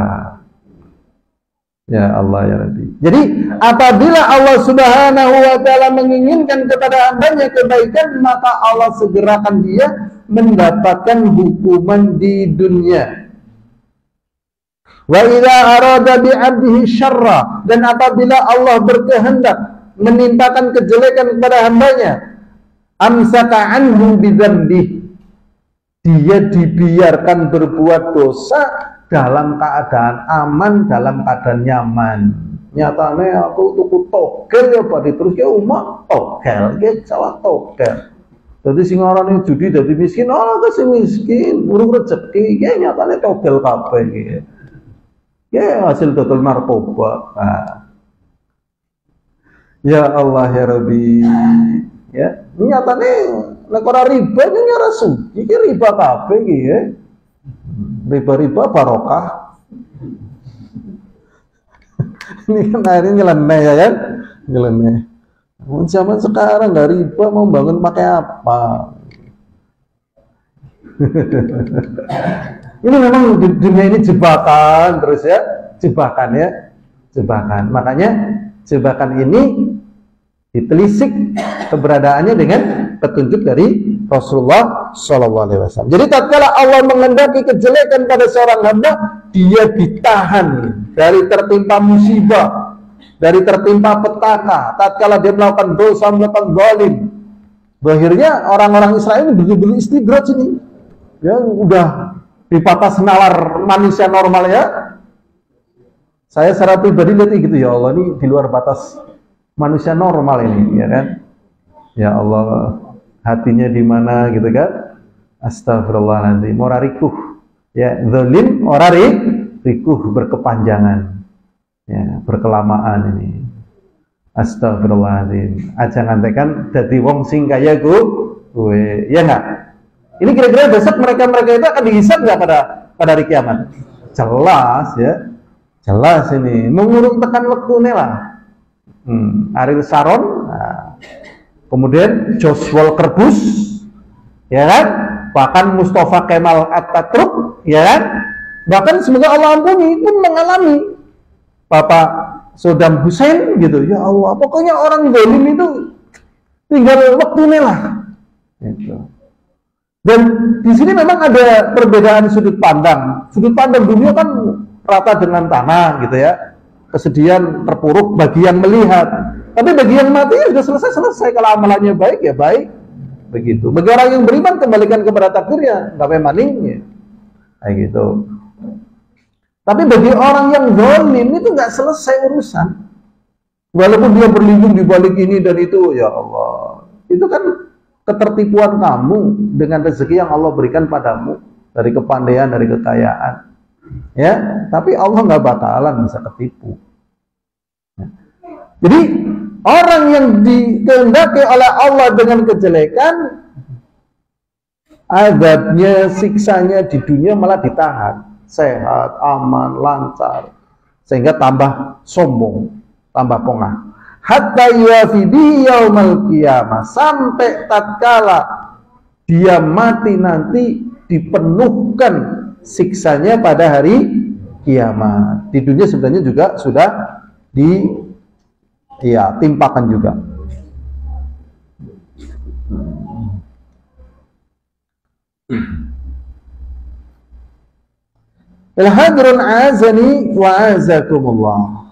S1: Ya Allah ya Rabbi. Jadi apabila Allah Subhanahu wa Ta'ala menginginkan kepada hambanya kebaikan, maka Allah segerakan dia mendapatkan hukuman di dunia. Wa idza arada bi 'abdihi syarra, dan apabila Allah berkehendak menimpakan kejelekan kepada hambanya, amsaka anhu bi dzambihi, dia dibiarkan berbuat dosa dalam keadaan aman, dalam keadaan nyaman. Nyatanya aku tuku togel ya Pak, terus ya umat togel, ya salah togel. Jadi sing arane judi dadi miskin, ora ke sing miskin, urung rezeki, ya nyatane togel kabeh iki. Ya hasil total narkoba. Nah. Ya Allah ya Rabbi. Ya, nyatane nek ora riba nyara suci, iki riba kabeh iki ya. Riba-riba barokah. Ini kan akhirnya nyeleneh ya kan? Nyeleneh. Zaman sekarang nggak riba mau bangun pakai apa? Ini memang dunia ini jebakan terus ya, jebakan ya, jebakan. Makanya jebakan ini ditelisik keberadaannya dengan petunjuk dari Rasulullah SAW. Jadi tatkala Allah mengendaki kejelekan pada seorang hamba, dia ditahan dari tertimpa musibah, dari tertimpa petaka. Tatkala dia melakukan dosa, melakukan zalim, akhirnya orang-orang Israel ini betul-betul istidraj ini, ya udah di batas nalar manusia normal ya. Saya secara pribadi lihat gitu, ya Allah ini di luar batas manusia normal ini, ya kan? Ya Allah, hatinya di mana gitu kan? Astagfirullahaladzim, ora rikuh, ya zalim ora rikuh, berkepanjangan, ya berkelamaan ini. Astagfirullahaladzim, aja ngantekan dadi wong sing kaya gue, ya enggak? Ini kira-kira besok mereka itu akan dihisab nggak pada hari kiamat? Jelas ya, jelas ini. Mengurung tekan waktu lah. Ariel Sharon, nah, kemudian Josh Walker Bush, ya kan? Bahkan Mustafa Kemal Atatürk, ya kan? Bahkan semoga Allah ampuni pun mengalami Bapak Saddam Hussein gitu. Ya Allah, pokoknya orang zalim itu tinggal waktunya lah. Gitu. Dan di sini memang ada perbedaan sudut pandang. Sudut pandang dunia kan rata dengan tanah gitu ya. Kesedihan terpuruk bagi yang melihat, tapi bagi yang mati ya sudah selesai. Kalau amalannya baik ya baik, begitu. Bagi orang yang beriman kembalikan kepada takdirnya, nggak maning, kayak gitu. Tapi bagi orang yang zalim itu nggak selesai urusan, walaupun dia berlindung di balik ini dan itu, ya Allah, itu kan ketertipuan kamu dengan rezeki yang Allah berikan padamu dari kepandaian, dari kekayaan. Ya, tapi Allah nggak bakalan bisa ketipu. Ya. Jadi orang yang dikehendaki oleh Allah dengan kejelekan, azabnya, siksanya di dunia malah ditahan, sehat, aman, lancar, sehingga tambah sombong, tambah pongah. Hatta yuafi bihi yaumal qiyamah, sampai tatkala dia mati nanti dipenuhkan siksanya pada hari kiamat. Di dunia sebenarnya juga sudah timpakan juga. Al-hadrun azani wa azakumullah.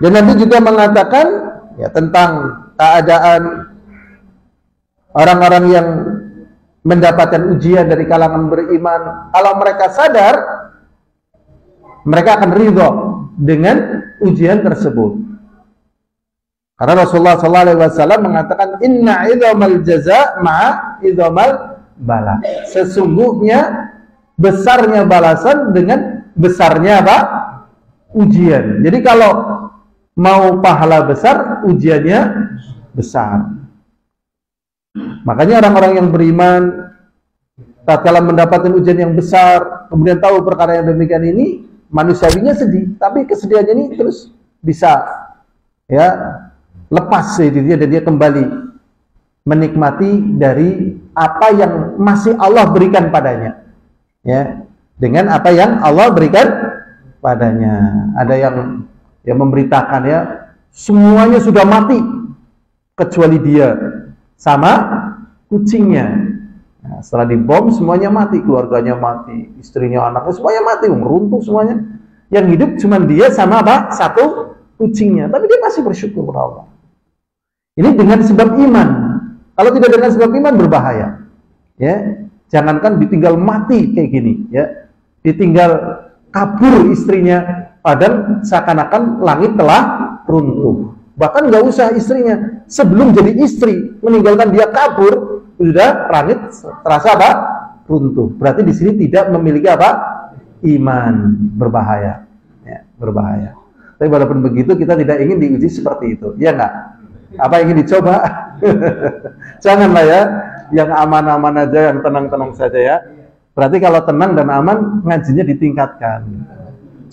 S1: Dan Nabi juga mengatakan ya tentang keadaan orang-orang yang mendapatkan ujian dari kalangan beriman. Kalau mereka sadar, mereka akan ridho dengan ujian tersebut. Karena Rasulullah SAW mengatakan, Inna idhamal jaza ma'a idhamal bala. Sesungguhnya besarnya balasan dengan besarnya apa? Ujian. Jadi kalau mau pahala besar, ujiannya besar. Makanya orang-orang yang beriman tatkala mendapatkan ujian yang besar, kemudian tahu perkara yang demikian ini, manusiawinya sedih, tapi kesedihannya ini terus bisa ya lepas dirinya dan dia kembali menikmati dari apa yang masih Allah berikan padanya, ya, dengan apa yang Allah berikan padanya. Ada yang memberitakan ya semuanya sudah mati kecuali dia sama kucingnya. Nah, setelah dibom semuanya mati, keluarganya mati, istrinya, anaknya semuanya mati, runtuh semuanya. Yang hidup cuma dia sama apa? Satu kucingnya. Tapi dia masih bersyukur kepada Allah. Ini dengan sebab iman. Kalau tidak dengan sebab iman berbahaya. Ya, jangankan ditinggal mati kayak gini, ya. Ditinggal kabur istrinya, padahal seakan-akan langit telah runtuh. Bahkan nggak usah istrinya, sebelum jadi istri meninggalkan dia kabur, sudah langit terasa apa? Runtuh. Berarti di sini tidak memiliki apa? Iman. Berbahaya, ya, berbahaya. Tapi walaupun begitu kita tidak ingin diuji seperti itu, ya nggak? Apa ingin dicoba? Janganlah ya, yang aman-aman aja, yang tenang-tenang saja ya. Berarti kalau tenang dan aman, ngajinya ditingkatkan.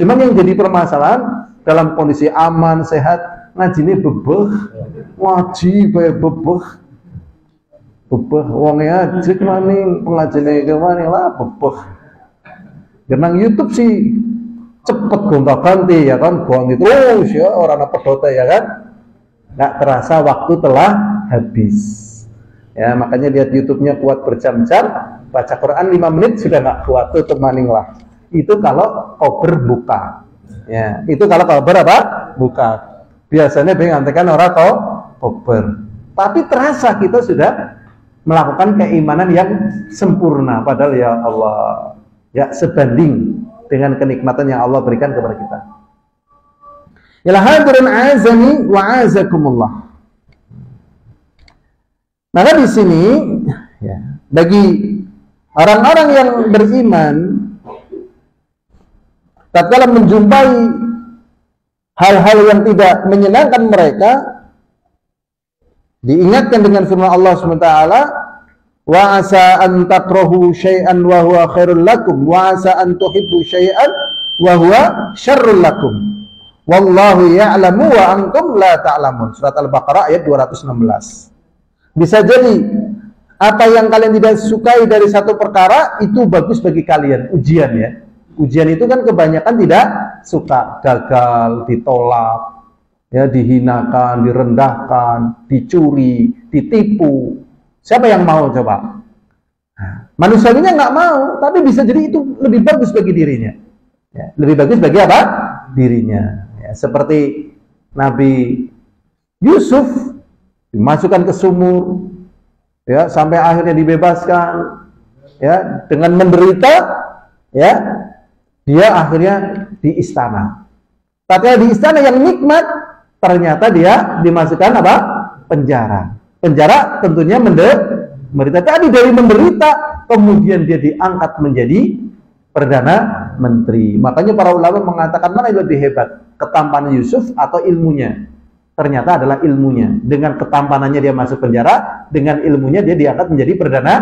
S1: Cuman yang jadi permasalahan dalam kondisi aman, sehat, ngajinya bebeh, ngaji bebeh, wongnya ajik maning, pengajiannya kemana lah bebeh. Genang YouTube sih cepet gonta-ganti ya kan, ganti terus ya orang pedote ya kan. Nggak terasa waktu telah habis. Ya, makanya lihat YouTube-nya kuat berjam-jam, baca Quran 5 menit sudah nggak kuat, tutup maning lah. Itu kalau kober buka. Ya, itu kalau kober apa? Buka. Biasanya pengantikan orang kober. Tapi terasa kita sudah melakukan keimanan yang sempurna, padahal ya Allah, ya sebanding dengan kenikmatan yang Allah berikan kepada kita. Ya hadirin azani wa azakumullah. Maka di sini ya, bagi orang-orang yang beriman tatkala menjumpai hal-hal yang tidak menyenangkan mereka, diingatkan dengan firman Allah SWT, wa asa an takrahu syai'an wa huwa khairul lakum wa asa an tuhibbu syai'an wa huwa syarrul lakum wallahu ya'lamu wa antum la ta'lamun. Surat Al-Baqarah ayat 216. Bisa jadi apa yang kalian tidak sukai dari satu perkara itu bagus bagi kalian, ujian ya. Ujian itu kan kebanyakan tidak suka, gagal, ditolak, ya, dihinakan, direndahkan, dicuri, ditipu. Siapa yang mau coba? Manusianya nggak mau, tapi bisa jadi itu lebih bagus bagi dirinya. Ya, lebih bagus bagi apa? Dirinya. Ya, seperti Nabi Yusuf dimasukkan ke sumur, ya, sampai akhirnya dibebaskan, ya, dengan menderita, ya, dia akhirnya di istana. Tapi di istana yang nikmat, ternyata dia dimasukkan apa? Penjara. Penjara tentunya menderita. Tadi dari menderita, kemudian dia diangkat menjadi Perdana Menteri. Makanya para ulama mengatakan mana yang lebih hebat, ketampanan Yusuf atau ilmunya? Ternyata adalah ilmunya. Dengan ketampanannya dia masuk penjara, dengan ilmunya dia diangkat menjadi Perdana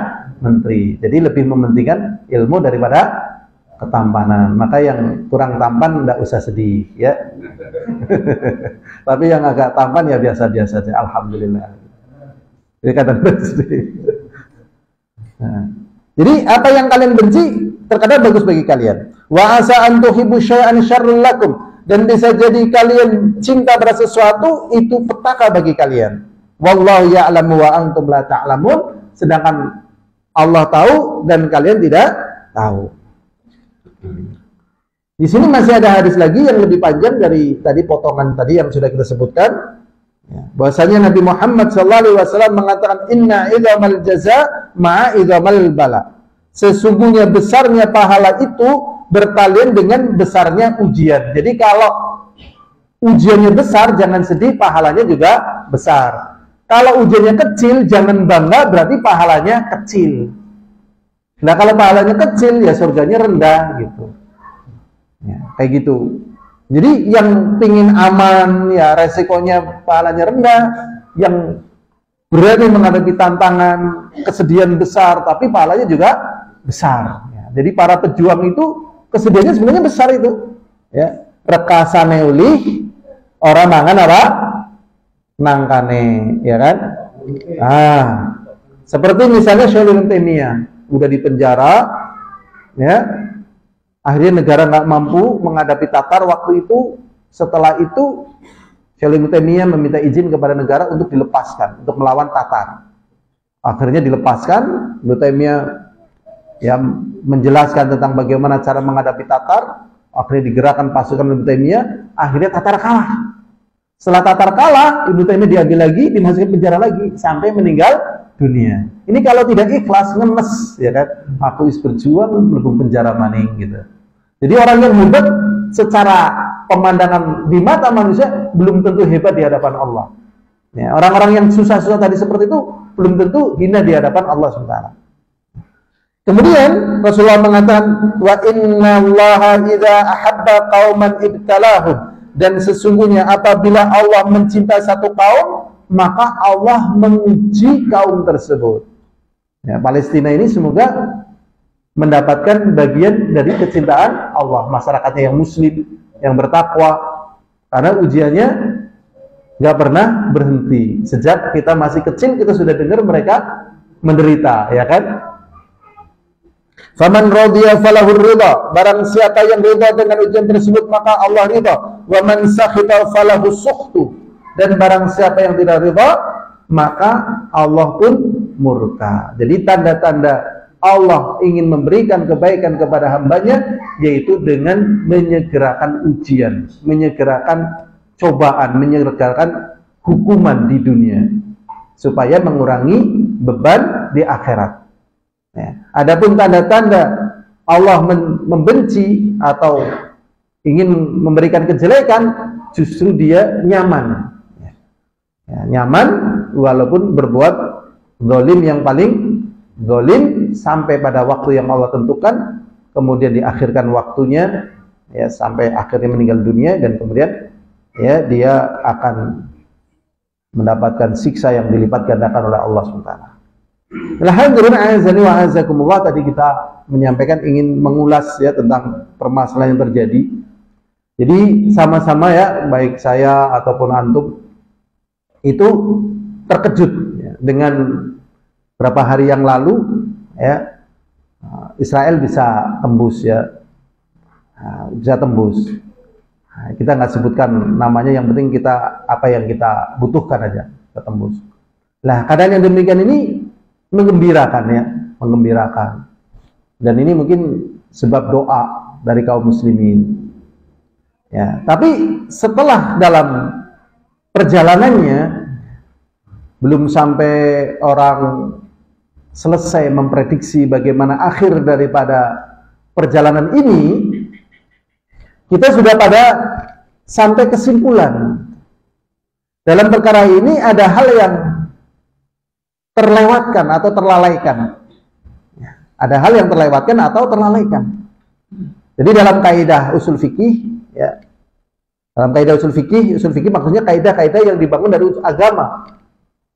S1: Menteri. Jadi lebih mementingkan ilmu daripada ketampanan. Maka yang kurang tampan tidak usah sedih, ya. Tapi yang agak tampan ya biasa-biasa saja. Alhamdulillah. Jadi kadang sedih. Nah, jadi apa yang kalian benci terkadang bagus bagi kalian. Wa asa an tuhibbu syai'an syarrul lakum, dan bisa jadi kalian cinta pada sesuatu itu petaka bagi kalian. Wallahu ya'lamu wa antum la ta'lamun, sedangkan Allah tahu dan kalian tidak tahu. Di sini masih ada hadis lagi yang lebih panjang dari tadi potongan tadi yang sudah kita sebutkan. Bahwasanya Nabi Muhammad SAW mengatakan inna idzamal jaza ma'a idzamal bala. Sesungguhnya besarnya pahala itu bertalian dengan besarnya ujian. Jadi kalau ujiannya besar jangan sedih, pahalanya juga besar. Kalau ujiannya kecil jangan bangga, berarti pahalanya kecil. Nah kalau pahalanya kecil ya surganya rendah gitu. Ya, kayak gitu. Jadi yang pingin aman ya resikonya pahalanya rendah, yang berani menghadapi tantangan, kesedihan besar tapi pahalanya juga besar. Ya, jadi para pejuang itu kesedihannya sebenarnya besar itu. Ya, rekasane ulih orang mangan apa? Nangkane, ya kan? Seperti misalnya Syekh Ibnu Taimiyah udah di penjara, ya. Akhirnya negara nggak mampu menghadapi Tatar waktu itu. Setelah itu Syekh Ibnu Taimiyah meminta izin kepada negara untuk dilepaskan, untuk melawan Tatar. Akhirnya dilepaskan. Ibnu Taimiyah ya menjelaskan tentang bagaimana cara menghadapi Tatar. Akhirnya digerakkan pasukan Ibnu Taimiyah. Akhirnya Tatar kalah. Setelah Tatar kalah, Ibnu Taimiyah diambil lagi, dimasukkan penjara lagi sampai meninggal dunia. Ini kalau tidak ikhlas, ngemes, ya kan? Aku is berjuang, melebur penjara maning gitu. Jadi orang yang hebat secara pemandangan di mata manusia belum tentu hebat di hadapan Allah. Ya, orang-orang yang susah-susah tadi seperti itu belum tentu hina di hadapan Allah SWT. Kemudian Rasulullah mengatakan, wa innallaha idza ahabba qauman ibtalahum, dan sesungguhnya apabila Allah mencintai satu kaum, maka Allah menguji kaum tersebut. Ya, Palestina ini semoga mendapatkan bagian dari kecintaan Allah, masyarakatnya yang muslim, yang bertakwa, karena ujiannya nggak pernah berhenti. Sejak kita masih kecil kita sudah dengar mereka menderita, ya kan? Faman radiya falahur ridha, barang siapa yang ridha dengan ujian tersebut maka Allah ridha. Wa man sakhita falahu sukhtu, dan barang siapa yang tidak ridha maka Allah pun murka. Jadi tanda-tanda Allah ingin memberikan kebaikan kepada hambanya yaitu dengan menyegerakan ujian, menyegerakan cobaan, menyegerakan hukuman di dunia supaya mengurangi beban di akhirat. Ya. Adapun tanda-tanda Allah membenci atau ingin memberikan kejelekan, justru dia nyaman. Ya, nyaman walaupun berbuat zalim yang paling zalim sampai pada waktu yang Allah tentukan, kemudian diakhirkan waktunya ya sampai akhirnya meninggal dunia, dan kemudian ya dia akan mendapatkan siksa yang dilipat gandakan oleh Allah SWT. Alhamdulillah, azani wa azakumullah, tadi kita menyampaikan ingin mengulas ya tentang permasalahan yang terjadi. Jadi sama-sama ya, baik saya ataupun antum itu terkejut ya, dengan berapa hari yang lalu ya Israel bisa tembus ya, bisa tembus. Kita nggak sebutkan namanya, yang penting kita apa yang kita butuhkan aja kita tembus. Nah, keadaan yang demikian ini menggembirakan ya, menggembirakan. Dan ini mungkin sebab doa dari kaum muslimin. Ya, tapi setelah dalam perjalanannya belum sampai orang selesai memprediksi bagaimana akhir daripada perjalanan ini, kita sudah pada sampai kesimpulan. Dalam perkara ini ada hal yang terlewatkan atau terlalaikan. Ada hal yang terlewatkan atau terlalaikan. Jadi dalam kaidah usul fikih, ya, dalam kaidah usul fikih maksudnya kaidah-kaidah yang dibangun dari agama.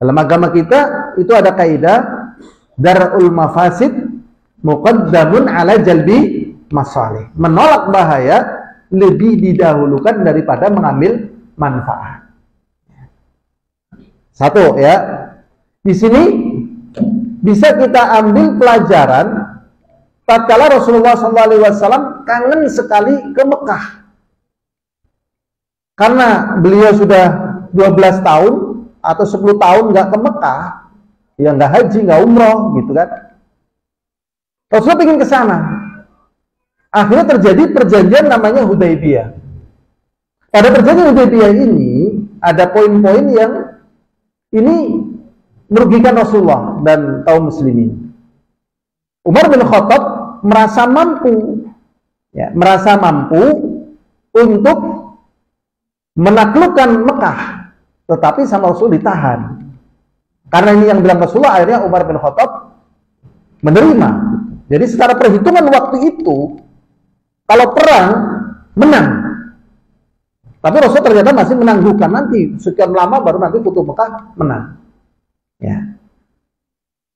S1: Dalam agama kita itu ada kaidah dar'ul mafasid muqaddamun ala jalbi masalih. Menolak bahaya lebih didahulukan daripada mengambil manfaat. Satu ya. Di sini bisa kita ambil pelajaran tatkala Rasulullah SAW kangen sekali ke Mekah. Karena beliau sudah 12 tahun atau 10 tahun nggak ke Mekah, ya nggak haji, nggak umroh gitu kan. Rasulullah ingin ke sana. Akhirnya terjadi perjanjian namanya Hudaybiyah. Pada perjanjian Hudaybiyah ini ada poin-poin yang ini merugikan Rasulullah dan kaum muslimin. Umar bin Khattab merasa mampu, ya, merasa mampu untuk menaklukkan Mekah, tetapi sama Rasul ditahan. Karena ini yang bilang Rasulullah, akhirnya Umar bin Khattab menerima. Jadi secara perhitungan waktu itu, kalau perang menang, tapi Rasul ternyata masih menangguhkan, nanti sekian lama baru nanti Futuh Mekah menang. Ya.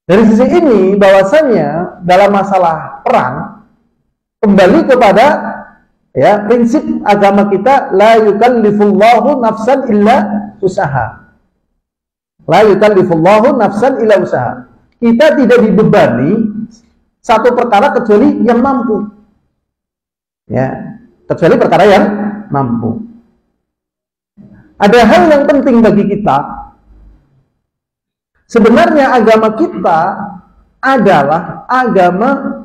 S1: Dari sisi ini bahwasanya dalam masalah perang kembali kepada ya prinsip agama kita, la yukallifullahu nafsan illa usaha. La yukallifullahu nafsan illa usaha. Kita tidak dibebani satu perkara kecuali yang mampu. Ya, kecuali perkara yang mampu. Ada hal yang penting bagi kita. Sebenarnya agama kita adalah agama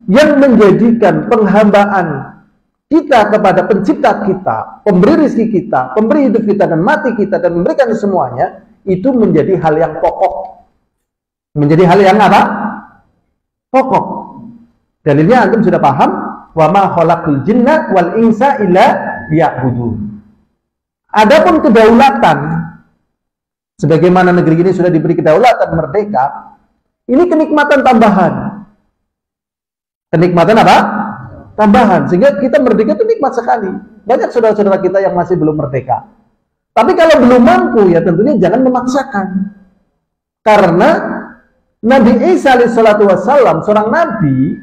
S1: yang menjadikan penghambaan kita kepada pencipta kita, pemberi rezeki kita, pemberi hidup kita dan mati kita, dan memberikan semuanya, itu menjadi hal yang pokok. Menjadi hal yang apa? Pokok. Dalilnya antum sudah paham, wa ma khalaqul jinna wal insa illa liya'budun. Adapun kedaulatan, sebagaimana negeri ini sudah diberi kedaulatan merdeka, ini kenikmatan tambahan. Kenikmatan apa? Tambahan. Sehingga kita merdeka itu nikmat sekali. Banyak saudara-saudara kita yang masih belum merdeka. Tapi kalau belum mampu, ya tentunya jangan memaksakan. Karena Nabi Isa alaihissalam, seorang nabi,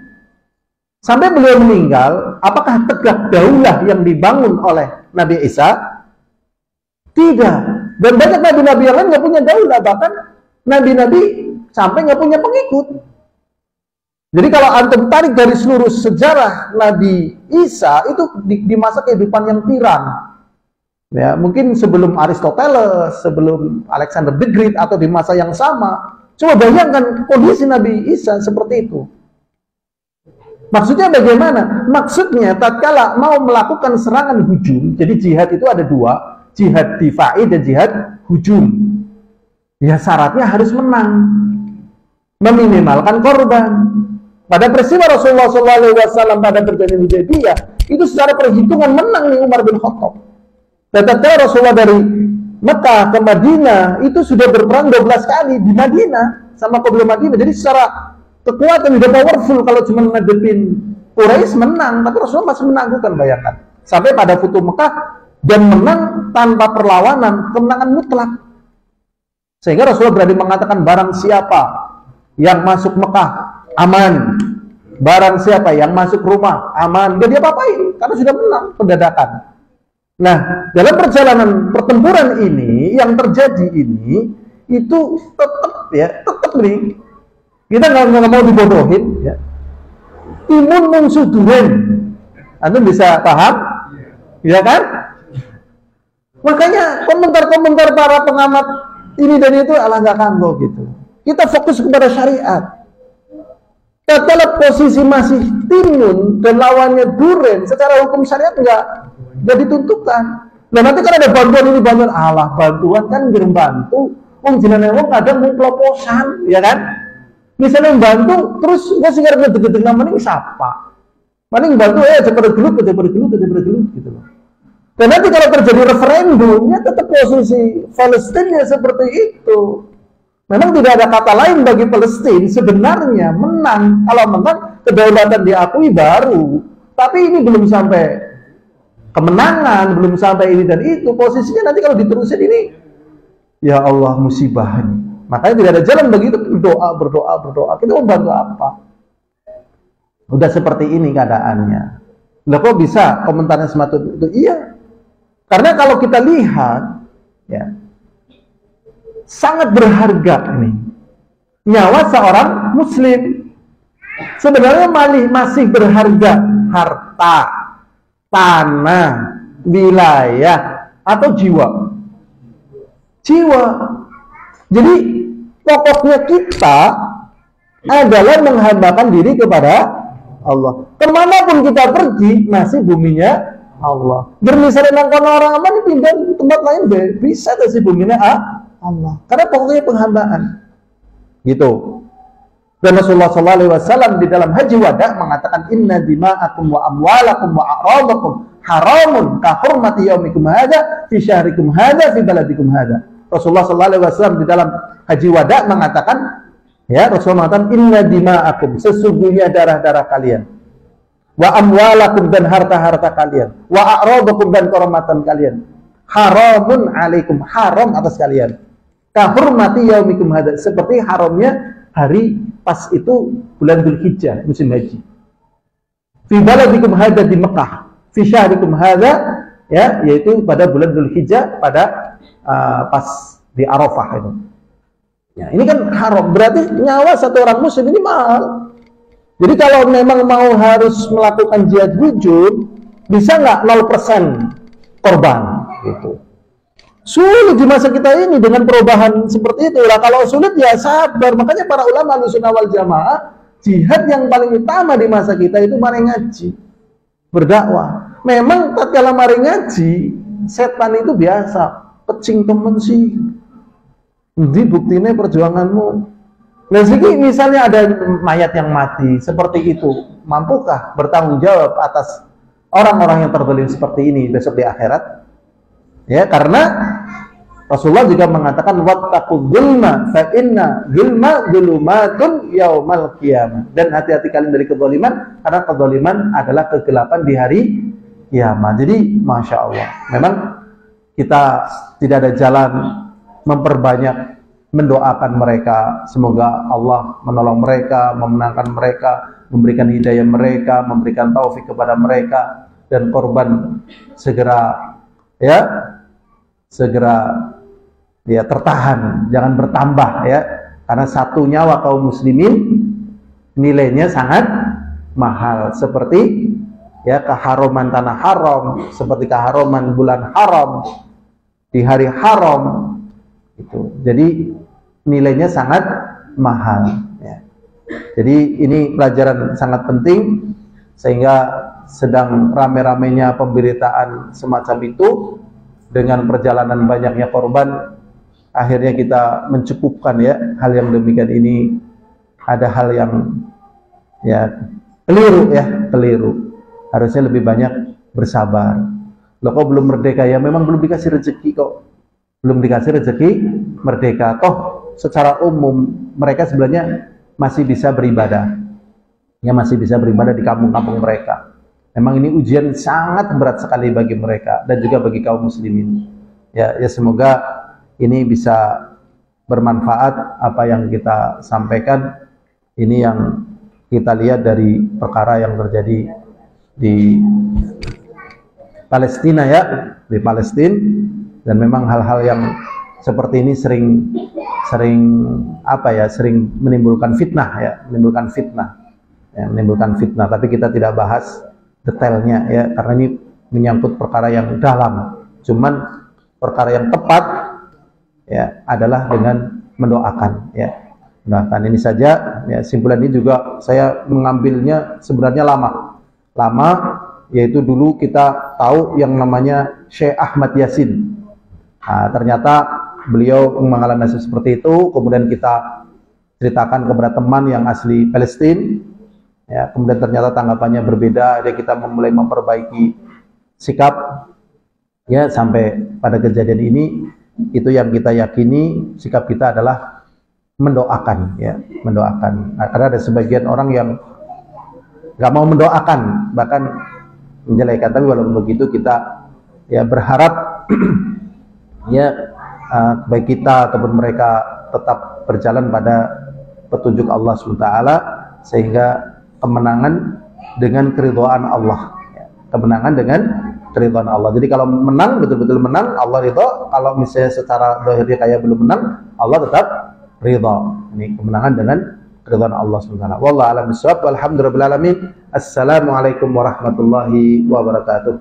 S1: sampai beliau meninggal, apakah tegak daulah yang dibangun oleh Nabi Isa? Tidak. Dan banyak nabi-nabi yang lain nggak punya daulah, bahkan nabi-nabi sampai nggak punya pengikut. Jadi kalau antum tarik dari seluruh sejarah Nabi Isa itu di masa kehidupan yang tiran, ya mungkin sebelum Aristoteles, sebelum Alexander the Great atau di masa yang sama. Coba bayangkan kondisi Nabi Isa seperti itu. Maksudnya bagaimana? Maksudnya tatkala mau melakukan serangan hujum, jadi jihad itu ada dua. Jihad difa'i dan jihad hujum. Ya syaratnya harus menang, meminimalkan korban. Pada peristiwa Rasulullah SAW pada perjanjian Hudaybiyah itu secara perhitungan menang nih Umar bin Khattab. Tetapi Rasulullah dari Mekah ke Madinah itu sudah berperang 12 kali di Madinah sama kaum Madinah. Jadi secara kekuatan udah powerful. Kalau cuma ngadepin Quraisy menang, tapi Rasulullah masih menangguhkan, bayangkan. Sampai pada Futuh Mekah dan menang tanpa perlawanan, kemenangan mutlak. Sehingga Rasulullah berani mengatakan barang siapa yang masuk Mekah aman, barang siapa yang masuk rumah aman, gak diapa-apain karena sudah menang pendadakan. Nah, dalam perjalanan pertempuran ini yang terjadi ini itu tetap nih kita nggak mau dibodohin ya. Imun mungsuduren, antum bisa paham, ya kan? Makanya komentar-komentar para pengamat ini dan itu ala nggak kanggo gitu. Kita fokus kepada syariat. Tatkala posisi masih timun dan lawannya duren, secara hukum syariat nggak ditentukan. Nah nanti kan ada bantuan ini bantuan, Allah bantuan kan belum bantu. Wong jenengan wong kadang mau peloposan, ya kan? Misalnya bantu terus nggak sih nggak deg-deg namanya siapa? Paling bantu cepat gelut gitu loh. Dan nanti kalau terjadi referendumnya tetap posisi Palestina seperti itu. Memang tidak ada kata lain bagi Palestina sebenarnya menang. Kalau menang kedaulatan diakui baru. Tapi ini belum sampai kemenangan, belum sampai ini dan itu. Posisinya nanti kalau diterusin ini, ya Allah musibah ini. Makanya tidak ada jalan bagi itu berdoa. Kita mau bantu apa? Udah seperti ini keadaannya. Loh kok bisa komentarnya semacam itu? Iya. Karena kalau kita lihat, ya, sangat berharga ini nyawa seorang muslim. Sebenarnya masih berharga harta, tanah, wilayah, atau jiwa. Jiwa. Jadi pokoknya kita adalah menghambakan diri kepada Allah. Kemanapun kita pergi, masih buminya Allah. Bermisalnya nangkon orang apa nih pindah tempat lain bisa sih buminya Allah. Karena pokoknya penghambaan. Gitu. Dan Rasulullah SAW di dalam haji wada mengatakan inna dima'akum wa amwalakum wa a'radakum haramun ka hurmati yaumikum hadza fi syahrikum hadza fi baladikum hadza. Rasulullah SAW di dalam haji wada mengatakan, ya, Rasulullah mengatakan inna dima'akum, sesungguhnya darah-darah kalian, wa amwalakum, dan harta-harta kalian, wa a'radakum, dan kehormatan kalian, haramun alaikum, haram atas kalian, ka hurmati yaumikum hadza, seperti haramnya hari pas itu bulan Dzulhijjah musim haji, fi baladikum hadza, di Mekah, fi syahrikum hadza, ya, yaitu pada bulan Dzulhijjah, pada pas di Arafah itu. Ya, ini kan haram, berarti nyawa satu orang muslim ini mahal. Jadi kalau memang mau harus melakukan jihad wujud, bisa nggak 0% korban gitu. Sulit di masa kita ini dengan perubahan seperti itu. Lah kalau sulit ya sabar. Makanya para ulama Ahlussunnah wal Jamaah, jihad yang paling utama di masa kita itu mari ngaji, berdakwah. Memang tatkala mari ngaji, setan itu biasa pecing temen sih. Jadi buktinya perjuanganmu. Nah, misalnya ada mayat yang mati seperti itu, mampukah bertanggung jawab atas orang-orang yang terzalim seperti ini besok di akhirat? Ya, karena Rasulullah juga mengatakan wattaqul dzulma fa inna dzulma dzulumatun yaumal qiyamah. Dan hati-hati kalian dari kezaliman, karena kezaliman adalah kegelapan di hari kiamat. Jadi Masya Allah, memang kita tidak ada jalan memperbanyak mendoakan mereka, semoga Allah menolong mereka, memenangkan mereka, memberikan hidayah mereka, memberikan taufik kepada mereka, dan korban segera tertahan, jangan bertambah, ya, karena satu nyawa kaum muslimin nilainya sangat mahal, seperti, ya, keharuman tanah haram, seperti keharuman bulan haram di hari haram itu. Jadi nilainya sangat mahal, ya. Jadi ini pelajaran sangat penting, sehingga sedang rame-ramenya pemberitaan semacam itu, dengan perjalanan banyaknya korban, akhirnya kita mencukupkan, ya, hal yang demikian ini. Ada hal yang, ya, keliru, ya, keliru. Harusnya lebih banyak bersabar. Loh kok belum merdeka? Ya memang belum dikasih rezeki kok. Belum dikasih rezeki merdeka. Toh secara umum mereka sebenarnya masih bisa beribadah. Ya, masih bisa beribadah di kampung-kampung mereka. Memang ini ujian sangat berat sekali bagi mereka dan juga bagi kaum muslimin. Ya, semoga ini bisa bermanfaat apa yang kita sampaikan. Ini yang kita lihat dari perkara yang terjadi di Palestina, ya, di Palestina. Dan memang hal-hal yang seperti ini sering menimbulkan fitnah, ya, menimbulkan fitnah. Tapi kita tidak bahas detailnya, ya, karena ini menyangkut perkara yang dalam. Cuman perkara yang tepat, ya, adalah dengan mendoakan, ya. Mendoakan ini saja, ya. Simpulan ini juga saya mengambilnya sebenarnya lama, yaitu dulu kita tahu yang namanya Syekh Ahmad Yasin. Nah, ternyata beliau mengalami nasib seperti itu, kemudian kita ceritakan kepada teman yang asli Palestina, ya, kemudian ternyata tanggapannya berbeda, jadi kita mulai memperbaiki sikap, ya, sampai pada kejadian ini. Itu yang kita yakini, sikap kita adalah mendoakan, ya, mendoakan. Nah, karena ada sebagian orang yang nggak mau mendoakan, bahkan menjelekan. Tapi walaupun begitu kita, ya, berharap ya, baik kita ataupun mereka tetap berjalan pada petunjuk Allah SWT, sehingga kemenangan dengan keridhaan Allah. Kemenangan dengan keridhaan Allah. Jadi kalau menang, betul-betul menang, Allah ridha. Kalau misalnya secara zahirnya kayak belum menang, Allah tetap ridha. Ini kemenangan dengan keridhaan Allah SWT. Wallahu a'lam bishawab. Walhamdulillahirabbil alamin. Assalamualaikum warahmatullahi wabarakatuh.